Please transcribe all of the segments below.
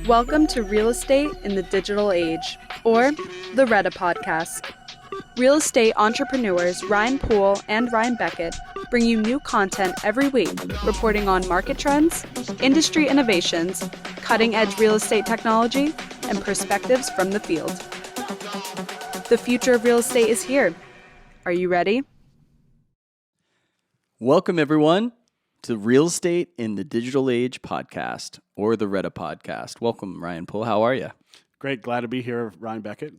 Welcome to Real Estate in the Digital Age, or the REDA Podcast. Real estate entrepreneurs Ryan Poole and Ryan Beckett bring you new content every week, reporting on market trends, industry innovations, cutting-edge real estate technology, and perspectives from the field. The future of real estate is here. Are you ready? Welcome, everyone, to Real Estate in the Digital Age podcast, or the REDA Podcast. Welcome, Ryan Poole. How are you? Great. Glad to be here, Ryan Beckett.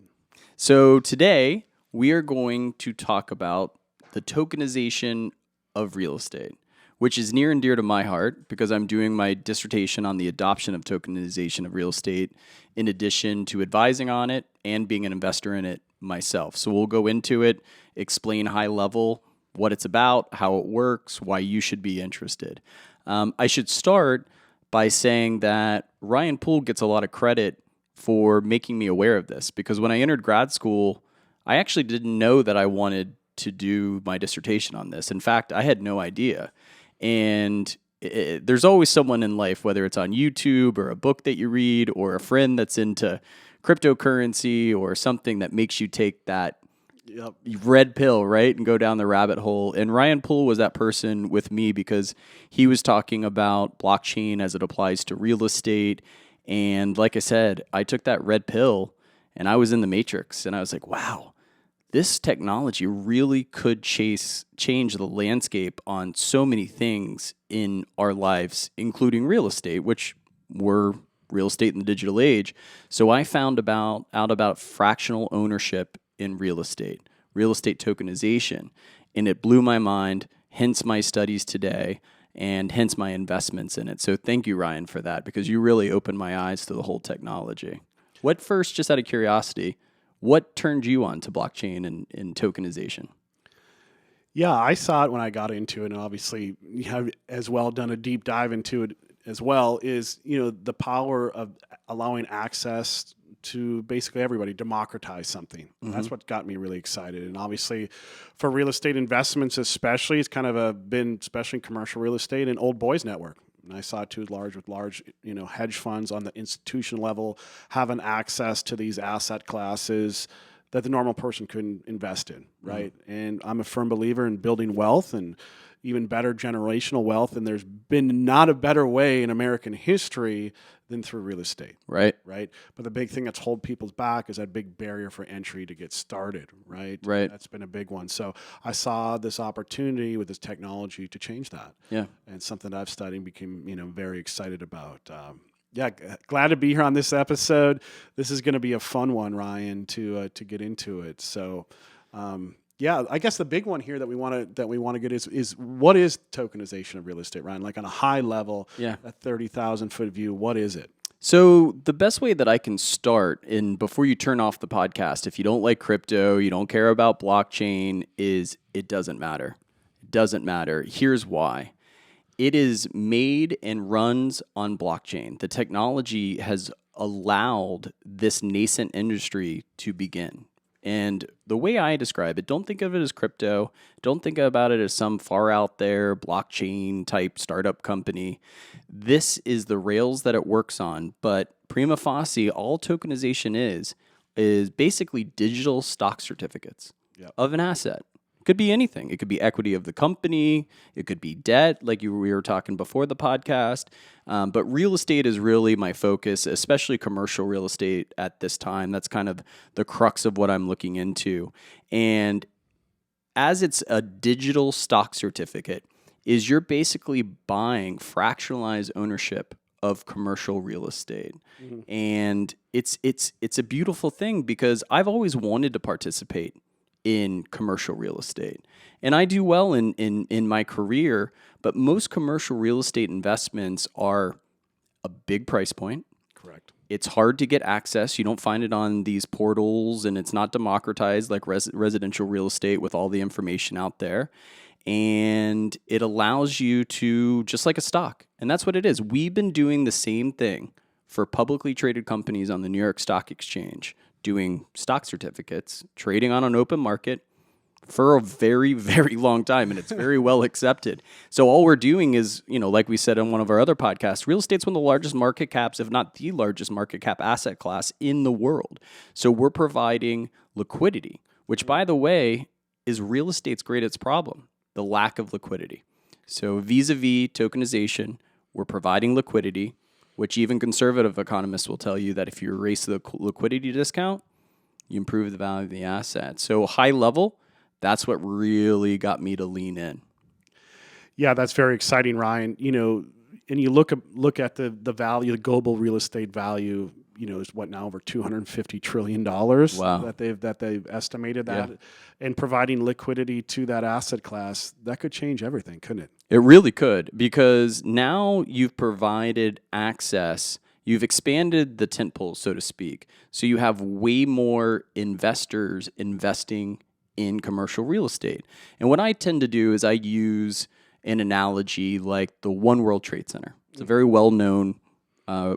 So today, we are going to talk about the tokenization of real estate, which is near and dear to my heart because I'm doing my dissertation on the adoption of tokenization of real estate in addition to advising on it and being an investor in it myself. So we'll go into it, explain high level what it's about, how it works, why you should be interested. I should start by saying that Ryan Poole gets a lot of credit for making me aware of this because when I entered grad school, I actually didn't know that I wanted to do my dissertation on this. In fact, I had no idea. And there's always someone in life, whether it's on YouTube or a book that you read or a friend that's into cryptocurrency or something that makes you take that red pill, right, and go down the rabbit hole. And Ryan Poole was that person with me because he was talking about blockchain as it applies to real estate. And like I said, I took that red pill and I was in the matrix and I was like, wow, this technology really could change the landscape on so many things in our lives, including real estate, which we're real estate in the digital age. So I found out about fractional ownership in real estate tokenization, and it blew my mind, hence my studies today, and hence my investments in it. So thank you, Ryan, for that, because you really opened my eyes to the whole technology. What first, just out of curiosity, what turned you on to blockchain and tokenization? Yeah, I saw it when I got into it, and obviously you have as well done a deep dive into it as well, is, the power of allowing access to basically everybody, democratize something. Mm-hmm. That's what got me really excited. And obviously for real estate investments especially, it's kind of been, especially in commercial real estate, an old boys network. And I saw it too large with large, hedge funds on the institutional level having access to these asset classes that the normal person couldn't invest in, right? Mm-hmm. And I'm a firm believer in building wealth and even better generational wealth. And there's been not a better way in American history than through real estate. Right. But the big thing that's holding people back is that big barrier for entry to get started, right? Right. That's been a big one. So I saw this opportunity with this technology to change that. Yeah. And something that I've studied and became, very excited about. Glad to be here on this episode. This is going to be a fun one, Ryan, to get into it. So, I guess the big one here that we want to get is what is tokenization of real estate, Ryan? Like on a high level, a 30,000 foot view, what is it? So the best way that I can start, and before you turn off the podcast, if you don't like crypto, you don't care about blockchain, is it doesn't matter. It doesn't matter. Here's why. It is made and runs on blockchain. The technology has allowed this nascent industry to begin. And the way I describe it, don't think of it as crypto. Don't think about it as some far out there blockchain type startup company. This is the rails that it works on. But prima facie, all tokenization is basically digital stock certificates of an asset. It could be anything. It could be equity of the company. It could be debt, like we were talking before the podcast. But real estate is really my focus, especially commercial real estate at this time. That's kind of the crux of what I'm looking into. And as it's a digital stock certificate, is you're basically buying fractionalized ownership of commercial real estate. Mm-hmm. And it's a beautiful thing because I've always wanted to participate in commercial real estate. And I do well in my career, but most commercial real estate investments are a big price point. Correct. It's hard to get access. You don't find it on these portals, and it's not democratized like residential real estate with all the information out there. And it allows you to, just like a stock, and that's what it is. We've been doing the same thing for publicly traded companies on the New York Stock Exchange, doing stock certificates, trading on an open market, for a very, very long time, and it's very well accepted. So all we're doing is, like we said on one of our other podcasts, real estate's one of the largest market caps, if not the largest market cap asset class in the world. So we're providing liquidity, which, by the way, is real estate's greatest problem, the lack of liquidity. So vis-a-vis tokenization, we're providing liquidity, which even conservative economists will tell you that if you erase the liquidity discount, you improve the value of the asset. So high level, that's what really got me to lean in. Yeah, that's very exciting, Ryan. And you look at the value, the global real estate value, is what now over $250 trillion. Wow. that they've estimated that. Yeah. And providing liquidity to that asset class, that could change everything, couldn't it? It really could, because now you've provided access. You've expanded the tent pole, so to speak. So you have way more investors investing in commercial real estate. And what I tend to do is I use an analogy like the One World Trade Center. It's a very well-known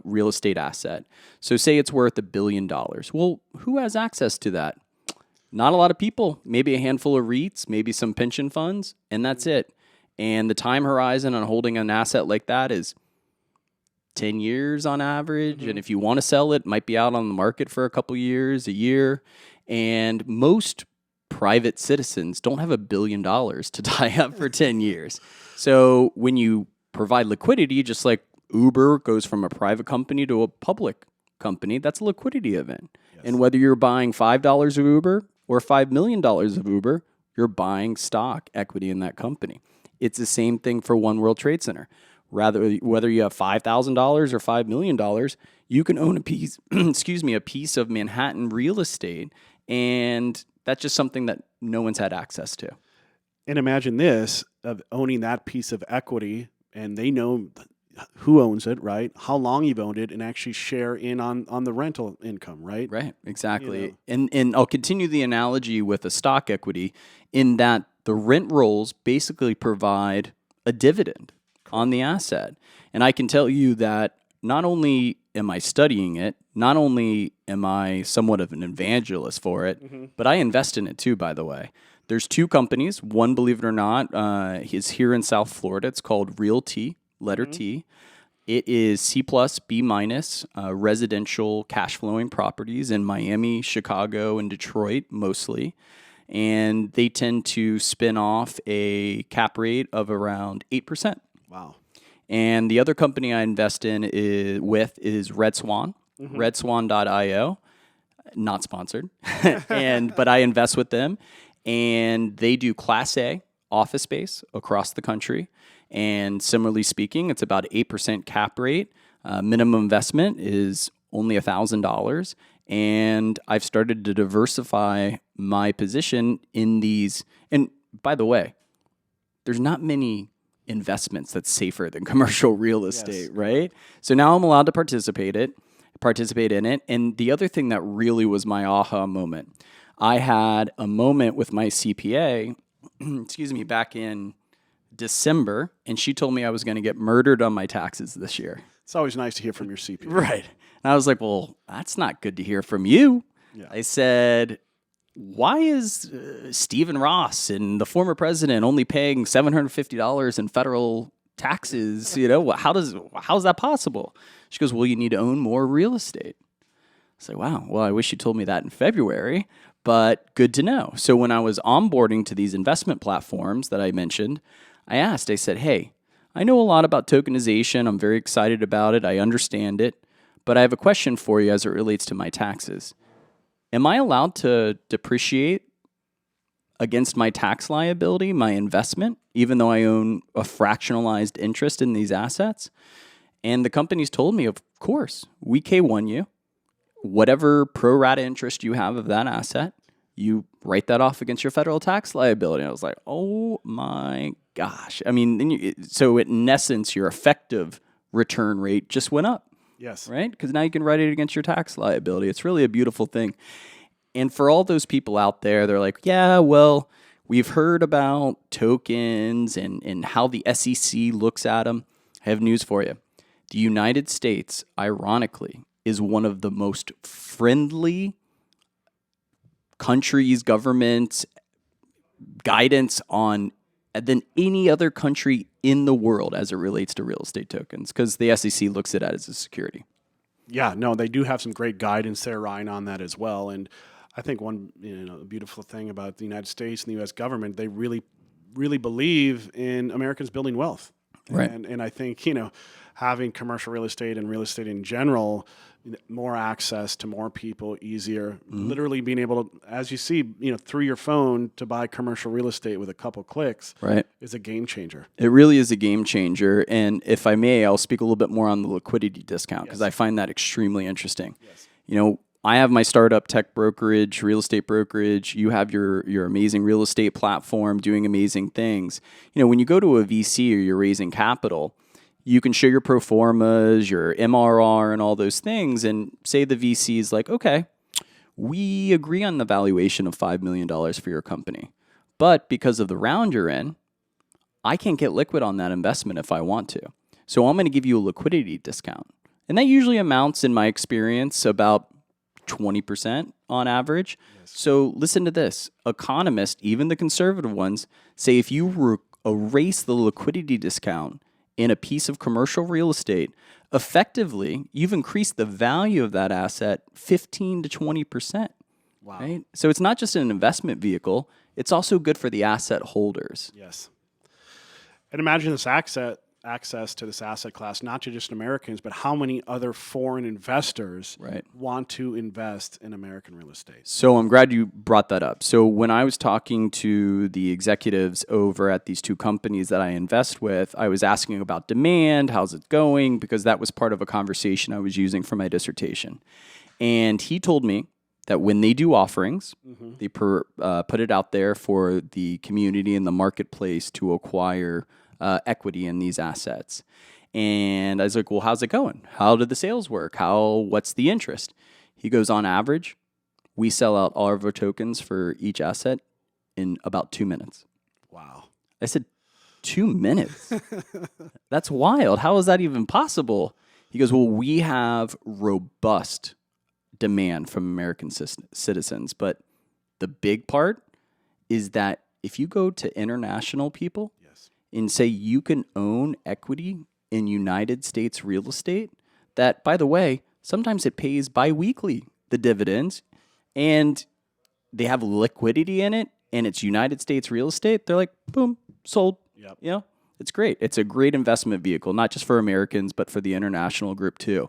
real estate asset. So say it's worth $1 billion. Well, who has access to that? Not a lot of people. Maybe a handful of REITs, maybe some pension funds, and that's it. And the time horizon on holding an asset like that is 10 years on average. Mm-hmm. And if you want to sell it, might be out on the market for a couple years, a year. And most private citizens don't have $1 billion to tie up for 10 years. So when you provide liquidity, just like Uber goes from a private company to a public company, that's a liquidity event. Yes. And whether you're buying $5 of Uber or $5 million of Uber, you're buying stock equity in that company. It's the same thing for One World Trade Center. Whether you have $5,000 or $5 million, you can own a piece, a piece of Manhattan real estate, and that's just something that no one's had access to. And imagine this, of owning that piece of equity, and they know who owns it, right? How long you've owned it, and actually share in on the rental income, right? Right, exactly. And I'll continue the analogy with a stock equity in that the rent rolls basically provide a dividend on the asset. And I can tell you that not only am I studying it, not only am I somewhat of an evangelist for it, mm-hmm. but I invest in it too, by the way. There's two companies. One, believe it or not, is here in South Florida. It's called Realty, letter mm-hmm. T. It is C+, B-, residential cash flowing properties in Miami, Chicago, and Detroit mostly. And they tend to spin off a cap rate of around 8%. Wow. And the other company I invest in is Red Swan, mm-hmm. redswan.io. Not sponsored. But I invest with them. And they do Class A office space across the country. And similarly speaking, it's about 8% cap rate. Minimum investment is only $1,000. And I've started to diversify my position in these. And by the way, there's not many investments that's safer than commercial real estate, yes. right? So now I'm allowed to participate in it. And the other thing that really was my aha moment, I had a moment with my CPA, back in December, and she told me I was going to get murdered on my taxes this year. It's always nice to hear from your CPA. Right. And I was like, well, that's not good to hear from you. Yeah. I said, why is Stephen Ross and the former president only paying $750 in federal taxes? How's that possible? She goes, well, you need to own more real estate. I said, wow, well, I wish you told me that in February, but good to know. So when I was onboarding to these investment platforms that I mentioned, I said, hey, I know a lot about tokenization. I'm very excited about it. I understand it, but I have a question for you as it relates to my taxes. Am I allowed to depreciate against my tax liability, my investment, even though I own a fractionalized interest in these assets? And the companies told me, of course, we K1 you. Whatever pro rata interest you have of that asset, you write that off against your federal tax liability. And I was like, oh my gosh. I mean, so in essence, your effective return rate just went up. Yes. Right? Because now you can write it against your tax liability. It's really a beautiful thing. And for all those people out there, they're like, yeah, well, we've heard about tokens and how the SEC looks at them. I have news for you. The United States, ironically, is one of the most friendly countries, governments, guidance on than any other country in the world as it relates to real estate tokens, because the SEC looks at it as a security. Yeah, no, they do have some great guidance there, Ryan, on that as well. And I think one beautiful thing about the United States and the U.S. government, they really, really believe in Americans building wealth. Right. And I think, having commercial real estate and real estate in general, more access to more people, easier, literally being able to, as you see, through your phone to buy commercial real estate with a couple clicks, right, is a game changer. It really is a game changer. And if I may, I'll speak a little bit more on the liquidity discount, because I find that extremely interesting. Yes. I have my startup tech brokerage, real estate brokerage. You have your amazing real estate platform doing amazing things. When you go to a VC or you're raising capital, you can show your pro formas, your MRR, and all those things, and say the VC is like, okay, we agree on the valuation of $5 million for your company. But because of the round you're in, I can't get liquid on that investment if I want to. So I'm going to give you a liquidity discount. And that usually amounts, in my experience, about 20% on average. Yes. So listen to this. Economists, even the conservative ones, say if you erase the liquidity discount in a piece of commercial real estate, effectively, you've increased the value of that asset 15 to 20%. Wow. Right? So it's not just an investment vehicle, it's also good for the asset holders. Yes. And imagine this access to this asset class, not to just Americans, but how many other foreign investors want to invest in American real estate. So I'm glad you brought that up. So when I was talking to the executives over at these two companies that I invest with, I was asking about demand, how's it going, because that was part of a conversation I was using for my dissertation. And he told me that when they do offerings, they put it out there for the community and the marketplace to acquire equity in these assets. And I was like, well, how's it going? How did the sales work? What's the interest? He goes, on average, we sell out all of our tokens for each asset in about 2 minutes. Wow. I said, 2 minutes? That's wild. How is that even possible? He goes, well, we have robust demand from American citizens. But the big part is that if you go to international people, and say you can own equity in United States real estate, that, by the way, sometimes it pays biweekly, the dividends, and they have liquidity in it, and it's United States real estate, they're like, boom, sold. Yep. It's great. It's a great investment vehicle, not just for Americans, but for the international group too.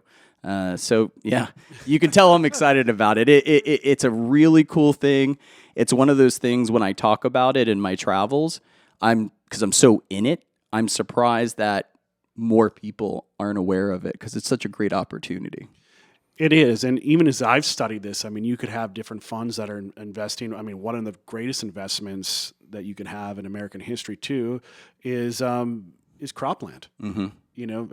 So, yeah, you can tell I'm excited about it. It's a really cool thing. It's one of those things when I talk about it in my travels, because I'm so in it, I'm surprised that more people aren't aware of it, because it's such a great opportunity. It is. And even as I've studied this, you could have different funds that are investing. One of the greatest investments that you can have in American history too is cropland.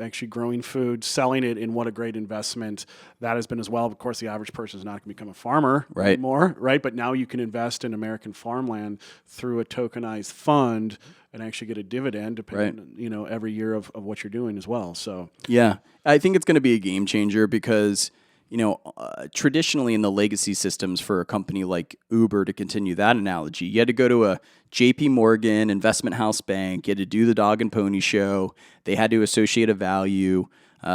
Actually growing food, selling it, and what a great investment that has been as well. Of course, the average person is not going to become a farmer anymore, right? But now you can invest in American farmland through a tokenized fund and actually get a dividend depending, every year of what you're doing as well. So yeah, I think it's going to be a game changer because, traditionally in the legacy systems for a company like Uber, to continue that analogy, you had to go to a JP Morgan investment house bank, you had to do the dog and pony show, they had to associate a value.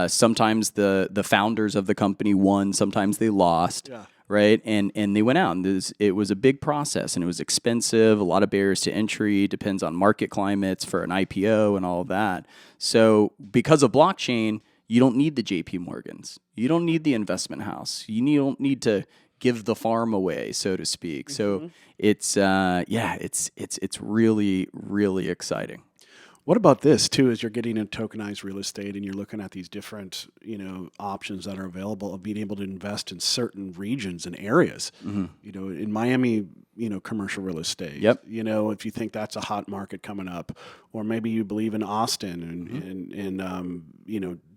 Sometimes the founders of the company won, sometimes they lost. Yeah. Right. And they went out, and it was a big process, and it was expensive, a lot of barriers to entry, depends on market climates for an IPO and all of that. So because of blockchain, you don't need the JP Morgans. You don't need the investment house. You don't need to give the farm away, so to speak. So it's really, really exciting. What about this too? As you're getting into tokenized real estate and you're looking at these different, options that are available of being able to invest in certain regions and areas. In Miami, commercial real estate. Yep. If you think that's a hot market coming up, or maybe you believe in Austin and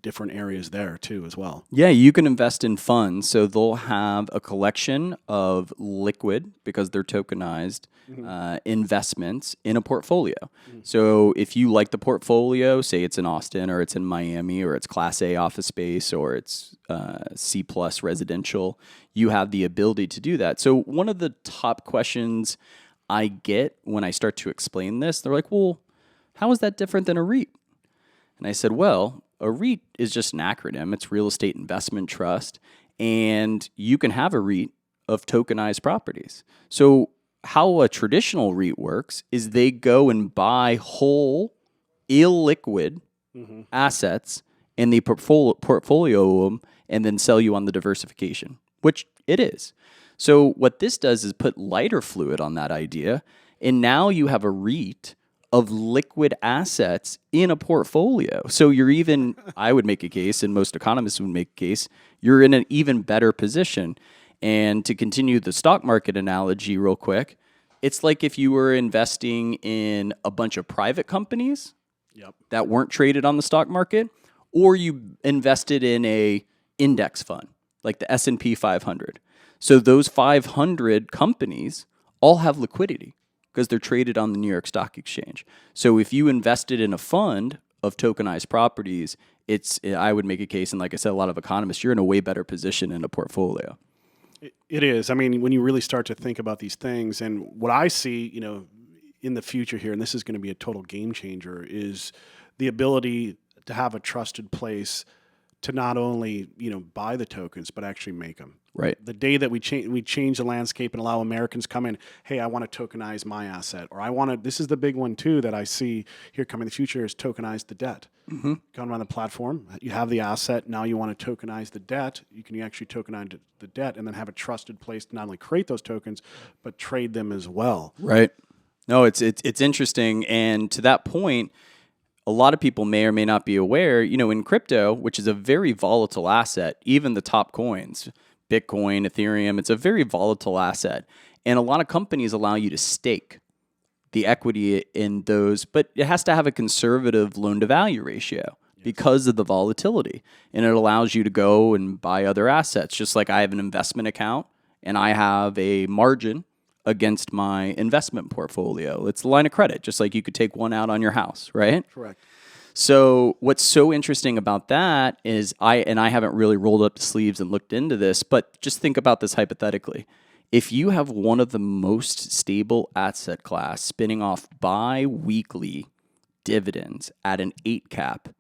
different areas there too as well. Yeah, you can invest in funds. So they'll have a collection of liquid, because they're tokenized, investments in a portfolio. So if you like the portfolio, say it's in Austin or it's in Miami or it's Class A office space or it's C+ residential, you have the ability to do that. So one of the top questions I get when I start to explain this. They're like, well, how is that different than a REIT? And I said, well, a REIT is just an acronym. It's Real Estate Investment Trust. And you can have a REIT of tokenized properties. So how a traditional REIT works is they go and buy whole, illiquid assets, and they portfolio them and then sell you on the diversification, which it is. So what this does is put lighter fluid on that idea, and now you have a REIT of liquid assets in a portfolio. So you're even, I would make a case, and most economists would make a case, you're in an even better position. And to continue the stock market analogy real quick, it's like if you were investing in a bunch of private companies that weren't traded on the stock market, or you invested in a index fund, like the S&P 500. So those 500 companies all have liquidity because they're traded on the New York Stock Exchange. So if you invested in a fund of tokenized properties, I would make a case, and like I said, a lot of economists, you're in a way better position in a portfolio. It is. I mean, when you really start to think about these things, and what I see, in the future here, and this is going to be a total game changer, is the ability to have a trusted place to not only, buy the tokens, but actually make them. Right. The day that we change the landscape and allow Americans come in, hey, I want to tokenize my asset, or this is the big one too that I see here coming in the future, is tokenize the debt. Going around the platform, you have the asset, now you want to tokenize the debt. You can actually tokenize the debt and then have a trusted place to not only create those tokens, but trade them as well. Right. No, it's interesting. And to that point, a lot of people may or may not be aware, in crypto, which is a very volatile asset, even the top coins, Bitcoin, Ethereum, it's a very volatile asset. And a lot of companies allow you to stake the equity in those, but it has to have a conservative loan to value ratio because of the volatility. And it allows you to go and buy other assets, just like I have an investment account and I have a margin against my investment portfolio. It's a line of credit, just like you could take one out on your house, right? Correct. So what's so interesting about that is I haven't really rolled up the sleeves and looked into this, but just think about this hypothetically. If you have one of the most stable asset class spinning off bi-weekly dividends at an 8 cap,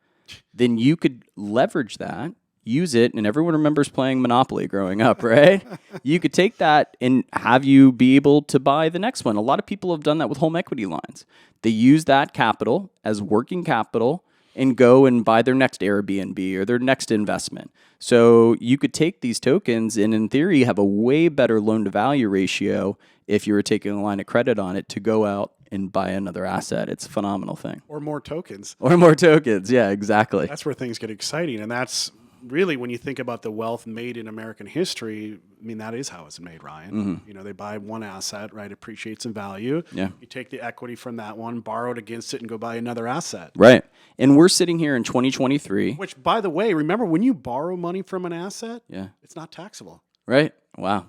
then you could leverage that, use it, and everyone remembers playing Monopoly growing up, right? You could take that and have you be able to buy the next one. A lot of people have done that with home equity lines. They use that capital as working capital and go and buy their next Airbnb or their next investment. So you could take these tokens and in theory have a way better loan to value ratio if you were taking a line of credit on it to go out and buy another asset. It's a phenomenal thing. Or more tokens. Or more tokens. Yeah, exactly. That's where things get exciting. And that's really, when you think about the wealth made in American history, I mean, that is how it's made, Ryan. They buy one asset, right? Appreciates in value. Yeah. You take the equity from that one, borrow it against it, and go buy another asset. Right. And we're sitting here in 2023. Which, by the way, remember when you borrow money from an asset, it's not taxable. Right. Wow.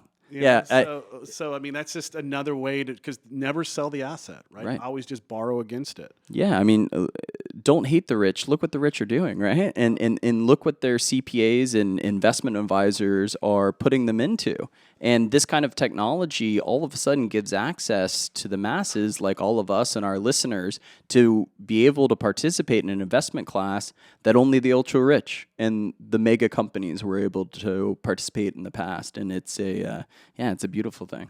So I mean, that's just another way to, because never sell the asset, right? Always just borrow against it. Yeah, I mean, don't hate the rich. Look what the rich are doing, right? And look what their CPAs and investment advisors are putting them into. And this kind of technology all of a sudden gives access to the masses, like all of us and our listeners, to be able to participate in an investment class that only the ultra rich and the mega companies were able to participate in the past. And it's it's a beautiful thing.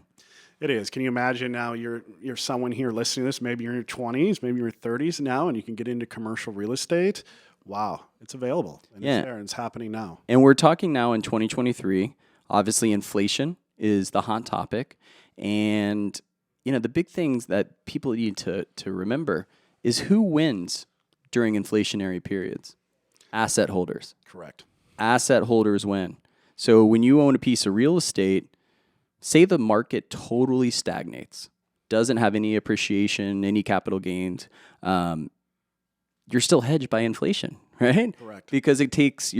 It is. Can you imagine now you're someone here listening to this, maybe you're in your 20s, maybe you're in your 30s now, and you can get into commercial real estate. Wow, it's available. And it's there, and it's happening now. And we're talking now in 2023. Obviously, inflation is the hot topic. And, the big things that people need to remember is who wins during inflationary periods? Asset holders. Correct. Asset holders win. So when you own a piece of real estate, say the market totally stagnates, doesn't have any appreciation, any capital gains, you're still hedged by inflation, right? Correct. Because it takes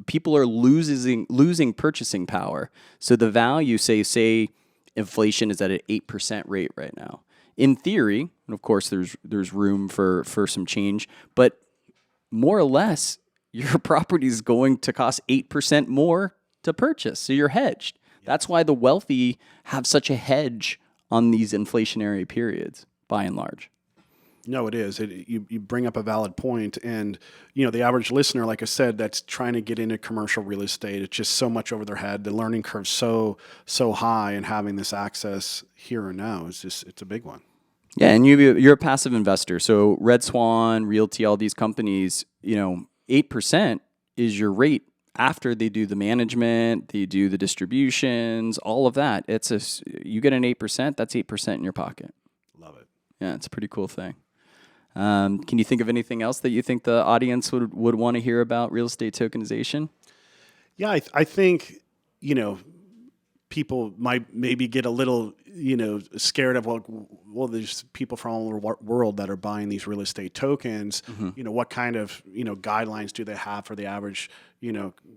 people are losing purchasing power. So the value, say inflation is at an 8% rate right now. In theory, and of course there's room for some change, but more or less your property is going to cost 8% more to purchase. So you're hedged. That's why the wealthy have such a hedge on these inflationary periods, by and large. No, it is. You bring up a valid point, and the average listener, like I said, that's trying to get into commercial real estate, it's just so much over their head. The learning curve's so high, and having this access here and now it's a big one. Yeah, and you're a passive investor. So Red Swan, Realty, all these companies, 8% is your rate after they do the management, they do the distributions, all of that. You get an 8%, that's 8% in your pocket. Love it. Yeah, it's a pretty cool thing. Can you think of anything else that you think the audience would want to hear about real estate tokenization? Yeah, I think, people might maybe get a little, scared of, well, there's people from all over the world that are buying these real estate tokens. Mm-hmm. What kind of, guidelines do they have for the average,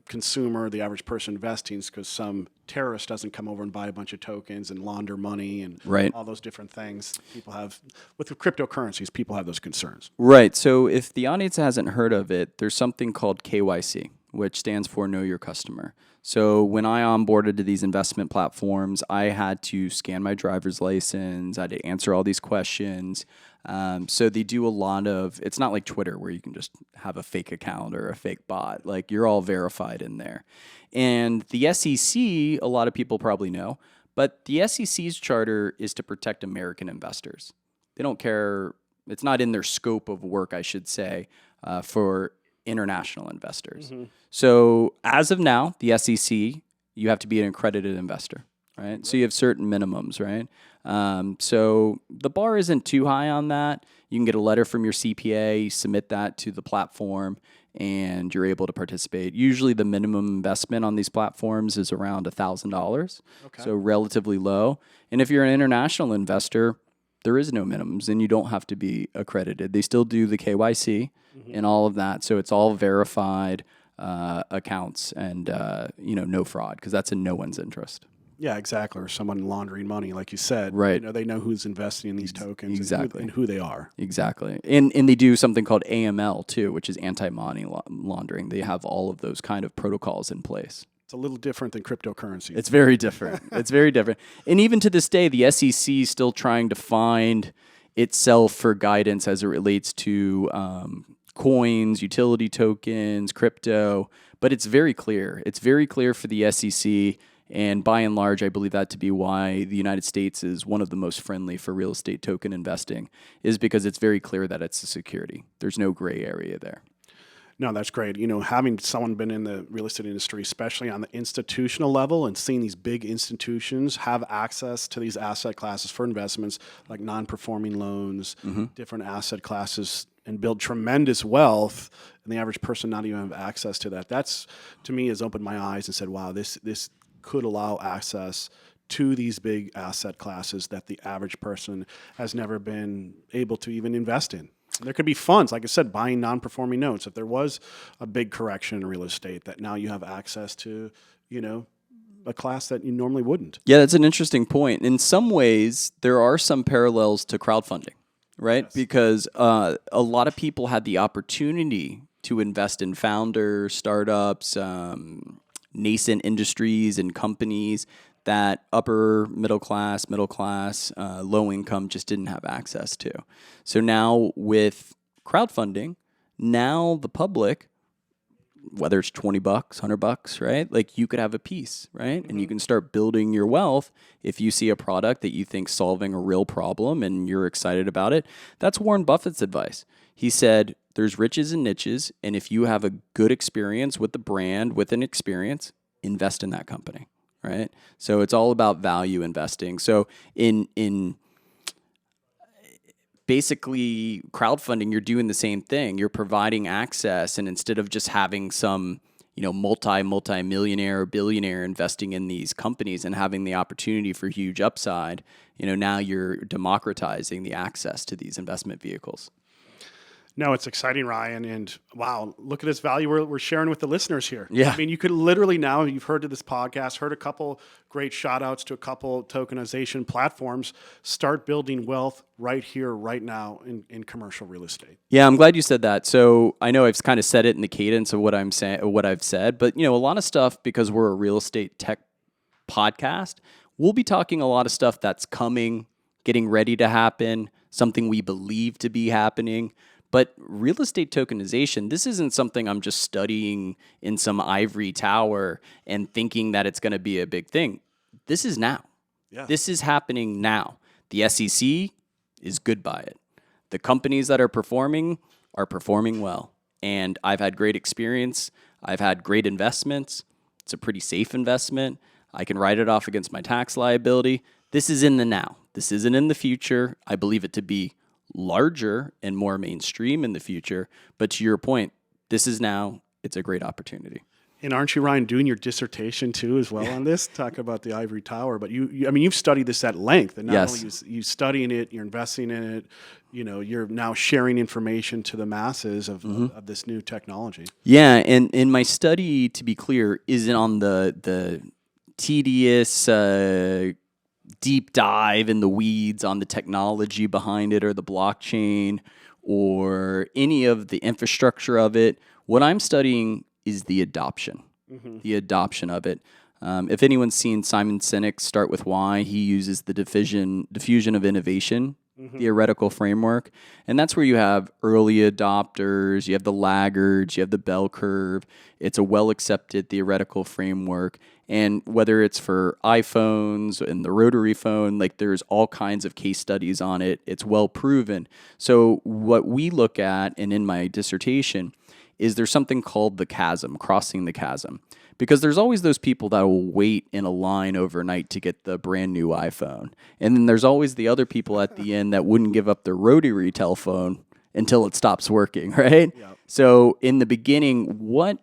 consumer, the average person investing? Because some terrorist doesn't come over and buy a bunch of tokens and launder money and all those different things people have with the cryptocurrencies. People have those concerns. Right. So if the audience hasn't heard of it, there's something called KYC, which stands for Know Your Customer. So when I onboarded to these investment platforms, I had to scan my driver's license. I had to answer all these questions. So they do a lot of, it's not like Twitter where you can just have a fake account or a fake bot. Like, you're all verified in there. And the SEC, a lot of people probably know, but the SEC's charter is to protect American investors. They don't care. It's not in their scope of work, I should say, for international investors. Mm-hmm. So as of now, the SEC, you have to be an accredited investor, right? So you have certain minimums, right? So the bar isn't too high on that. You can get a letter from your CPA, submit that to the platform, and you're able to participate. Usually the minimum investment on these platforms is around $1,000, so relatively low. And if you're an international investor, there is no minimums, and you don't have to be accredited. They still do the KYC and all of that, so it's all verified accounts and no fraud, because that's in no one's interest. Yeah, exactly. Or someone laundering money, like you said. Right. They know who's investing in these tokens exactly. and who they are. Exactly. And they do something called AML too, which is anti-money laundering. They have all of those kind of protocols in place. It's a little different than cryptocurrency. It's very different. It's very different. And even to this day, the SEC is still trying to find itself for guidance as it relates to coins, utility tokens, crypto. But it's very clear. It's very clear for the SEC. And by and large, I believe that to be why the United States is one of the most friendly for real estate token investing, is because it's very clear that it's a security. There's no gray area there. No, that's great. Having someone been in the real estate industry, especially on the institutional level, and seeing these big institutions have access to these asset classes for investments, like non-performing loans, different asset classes, and build tremendous wealth, and the average person not even have access to that. That's, to me, has opened my eyes and said, wow, this could allow access to these big asset classes that the average person has never been able to even invest in. There could be funds, like I said, buying non-performing notes. If there was a big correction in real estate, that now you have access to, a class that you normally wouldn't. Yeah, that's an interesting point. In some ways, there are some parallels to crowdfunding, right? Yes. Because a lot of people had the opportunity to invest in founders, startups, nascent industries and companies that upper middle class, low income just didn't have access to. So now with crowdfunding, now the public, whether it's $20, $100, right? Like, you could have a piece, right? Mm-hmm. And you can start building your wealth if you see a product that you think's solving a real problem and you're excited about it. That's Warren Buffett's advice. He said, there's riches and niches, and if you have a good experience with the brand, with an experience, invest in that company, right? So it's all about value investing. So in basically crowdfunding, you're doing the same thing. You're providing access, and instead of just having some multi-millionaire or billionaire investing in these companies and having the opportunity for huge upside, now you're democratizing the access to these investment vehicles. No, it's exciting, Ryan, and wow, look at this value we're sharing with the listeners here. Yeah. I mean, you could literally now, you've heard of this podcast, heard a couple great shout outs to a couple tokenization platforms, start building wealth right here, right now in commercial real estate. Yeah, I'm glad you said that. So I know I've kind of said it in the cadence of what I'm saying, what I've said, but a lot of stuff, because we're a real estate tech podcast, we'll be talking a lot of stuff that's coming, getting ready to happen, something we believe to be happening. But real estate tokenization, this isn't something I'm just studying in some ivory tower and thinking that it's going to be a big thing. This is now. Yeah. This is happening now. The SEC is good by it. The companies that are performing well. And I've had great experience. I've had great investments. It's a pretty safe investment. I can write it off against my tax liability. This is in the now. This isn't in the future. I believe it to be larger and more mainstream in the future. But to your point, this is now. It's a great opportunity. And aren't you, Ryan, doing your dissertation too as well on this? Talk about the ivory tower, but you've studied this at length, and not only you studying it, you're investing in it. You're now sharing information to the masses of this new technology. Yeah, and in my study, to be clear, isn't on the tedious deep dive in the weeds on the technology behind it or the blockchain or any of the infrastructure of it. What I'm studying is the adoption of it. If anyone's seen Simon Sinek's Start With Why, he uses the diffusion of innovation theoretical framework. And that's where you have early adopters, you have the laggards, you have the bell curve. It's a well-accepted theoretical framework. And whether it's for iPhones and the rotary phone, like there's all kinds of case studies on it. It's well proven. So what we look at, and in my dissertation, is there's something called the chasm, crossing the chasm. Because there's always those people that will wait in a line overnight to get the brand new iPhone. And then there's always the other people at the end that wouldn't give up their rotary telephone until it stops working, right? Yep. So in the beginning, what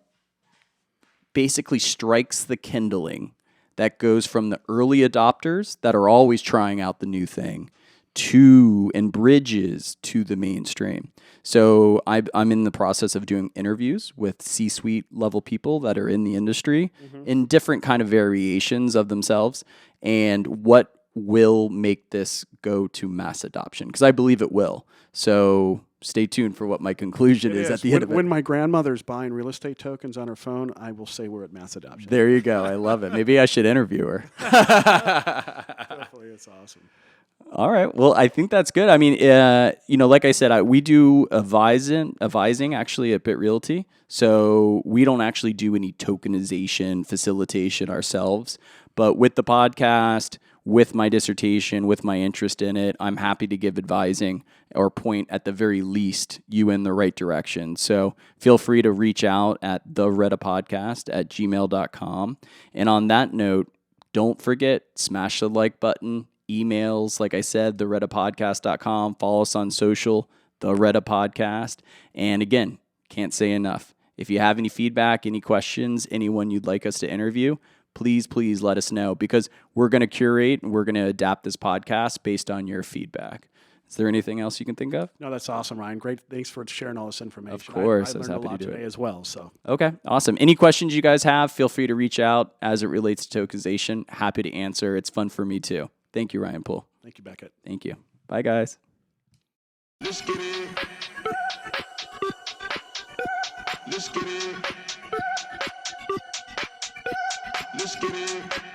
basically strikes the kindling that goes from the early adopters that are always trying out the new thing to and bridges to the mainstream. So I'm in the process of doing interviews with C-suite level people that are in the industry in different kind of variations of themselves, and what will make this go to mass adoption, because I believe it will. So stay tuned for what my conclusion is at the end of it. When my grandmother's buying real estate tokens on her phone, I will say we're at mass adoption. There you go. I love it. Maybe I should interview her. Definitely, it's awesome. All right. Well, I think that's good. I mean, like I said, we do advising actually at Bit Realty. So we don't actually do any tokenization facilitation ourselves. But with the podcast, with my dissertation, with my interest in it, I'm happy to give advising or point at the very least you in the right direction. So feel free to reach out at the REDA Podcast at gmail.com. And on that note, don't forget, smash the like button. Emails, like I said, theredapodcast.com. Follow us on social, the REDA Podcast. And again, can't say enough. If you have any feedback, any questions, anyone you'd like us to interview, please let us know, because we're going to curate and we're going to adapt this podcast based on your feedback. Is there anything else you can think of? No, that's awesome, Ryan. Great. Thanks for sharing all this information. Of course. I learned a lot today as well. So okay, awesome. Any questions you guys have, feel free to reach out as it relates to tokenization. Happy to answer. It's fun for me too. Thank you, Ryan Poole. Thank you, Beckett. Thank you. Bye, guys. Let's get it. Let's get it. Let's get it.